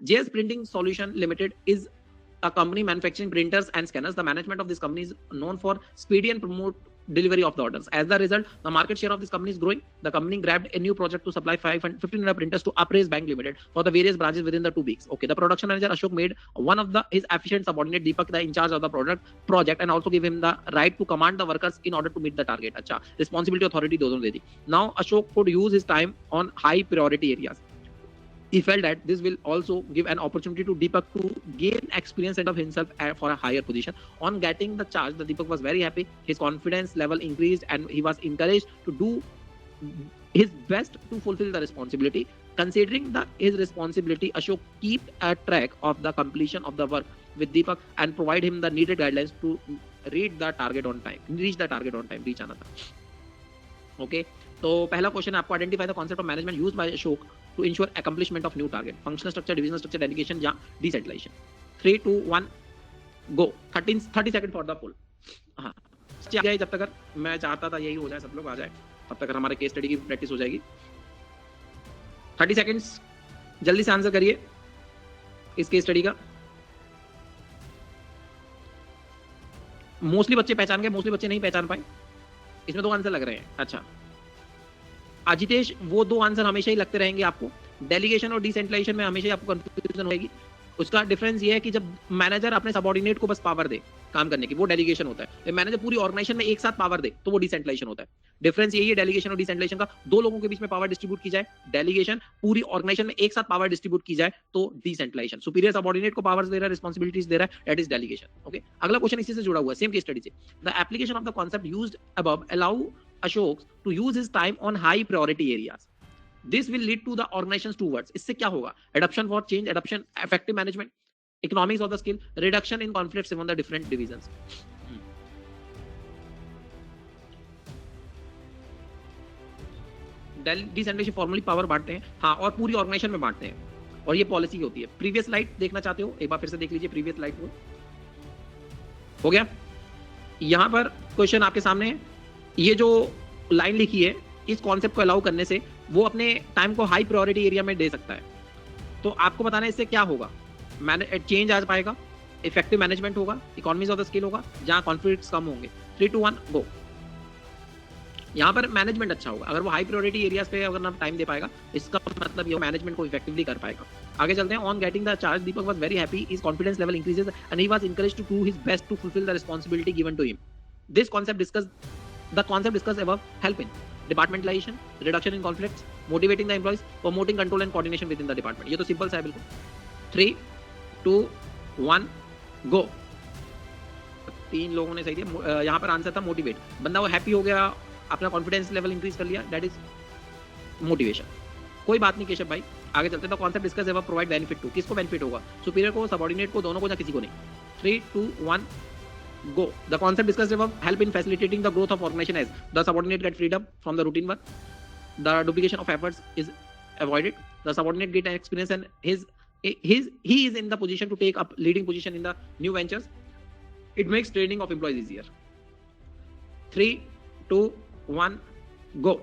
JS Printing Solution Limited is a company manufacturing printers and scanners. The management of this company is known for speedy and promote delivery of the orders. As the result, the market share of this company is growing. The company grabbed a new project to supply 1,500 printers to Upraise Bank Limited for the various branches within the 2 weeks. Okay, the production manager Ashok made one of his efficient subordinate Deepak the in charge of the project and also give him the right to command the workers in order to meet the target. Acha, responsibility authority दोनों दे दी. Now Ashok could use his time on high priority areas. He felt that this will also give an opportunity to Deepak to gain experience of himself for a higher position. On getting the charge, the Deepak was very happy. His confidence level increased and he was encouraged to do his best to fulfill the responsibility. Considering his responsibility, Ashok kept a track of the completion of the work with Deepak and provide him the needed guidelines to reach the target on time. Reach आना था. Okay. तो पहला question आपको identify the concept of management used by Ashok to ensure accomplishment of new target. Functional structure, divisional structure, delegation या decentralisation. 3 2 1 go. 30 second for the poll. हाँ, जब तक मैं चाहता था यही हो जाए, सब लोग आ जाए, तब तक हमारे केस स्टडी की प्रैक्टिस हो जाएगी. 30 सेकंड्स, जल्दी से आंसर करिए इस केस स्टडी का. मोस्टली बच्चे पहचान गए, मोस्टली बच्चे नहीं पहचान पाए. इसमें 2 आंसर लग रहे हैं. अच्छा अजितेश, वो 2 आंसर हमेशा ही लगते रहेंगे आपको. डेलीगेशन और डिसेंट्रलाइजेशन में हमेशा ही आपको कंफ्यूजन होगी. उसका डिफरेंस ये है कि जब मैनेजर अपने सबऑर्डिनेट को बस पावर दे काम करने की, वो डेलीगेशन होता है. मैनेजर पूरी ऑर्गेनाइजेशन में एक साथ पावर दे तो वो डिसेंट्रलाइजेशन होता है. डिफरेंस यही है डेलीगेशन और डिसेंट्रलाइजेशन का. 2 लोगों के बीच में पावर डिस्ट्रीब्यूट की जाए डेलीगेशन, पूरी ऑर्गेनाइजेशन में एक साथ पावर डिस्ट्रीब्यूट की जाए तो डिसेंट्रलाइजेशन. सुपीरियर सबऑर्डिनेट को पावर्स दे रहा है, रिस्पांसिबिलिटीज दे रहा है, दैट इज डेलीगेशन. ओके, अगला क्वेश्चन इसी से जुड़ा हुआ है, सेम केस स्टडी से. The application of the concept used above allow Ashok to use his time on high priority areas. This will lead to the organizations towards. इससे क्या होगा? Adoption for change, adoption, effective management, economics of the skill, reduction in conflicts among the different divisions. Decentralisation formally power बांटते हैं, हाँ, और पूरी organisation में बांटते हैं, और ये पॉलिसी होती है. प्रीवियस स्लाइड देखना चाहते हो, एक बार फिर से देख लीजिए प्रीवियस स्लाइड को. हो गया? यहां पर क्वेश्चन आपके सामने है. ये जो लाइन लिखी है, इस कॉन्सेप्ट को अलाउ करने से वो अपने टाइम को हाई प्रायोरिटी एरिया में दे सकता है. तो आपको बताना है इससे क्या होगा. चेंज आ पाएगा, इफेक्टिव मैनेजमेंट होगा, इकोनॉमीज ऑफ द स्केल होगा, जहां कॉन्फ्लिक्ट्स कम होंगे. 3 2 1 गो. यहाँ पर मैनेजमेंट अच्छा होगा. अगर वो हाई प्रायोरिटी एरियाज पे अगर ना टाइम दे पाएगा, इसका मतलब ये मैनेजमेंट को इफेक्टिवली कर पाएगा. आगे चलते हैं. On getting the charge, Deepak was very happy. His confidence level increases and he was encouraged to do his best to fulfil the responsibility given to him. This concept discuss The concept discussed above help in departmentalization, reduction in conflicts, motivating the employees, promoting control and coordination within the department. ये तो simple सा है बिल्कुल. 3 2 1 गो. 3 लोगों ने सही दिया. यहाँ पर आंसर था मोटिवेट. बंदा वो हैप्पी हो गया, अपना कॉन्फिडेंस लेवल इंक्रीज कर लिया, दैट इज मोटिवेशन. कोई बात नहीं केशव भाई, आगे चलते हैं. Concept discuss above provide benefit to. किसको बेनिफिट होगा? सुपीरियर को, सबऑर्डिनेट को, दोनों को, या किसी को नहीं. 3 2 1 go. The concept discussed above help in facilitating the growth of organization as the subordinate get freedom from the routine work. The duplication of efforts is avoided. The subordinate get an experience and he is in the position to take up leading position in the new ventures. It makes training of employees easier. 3 2 1 go.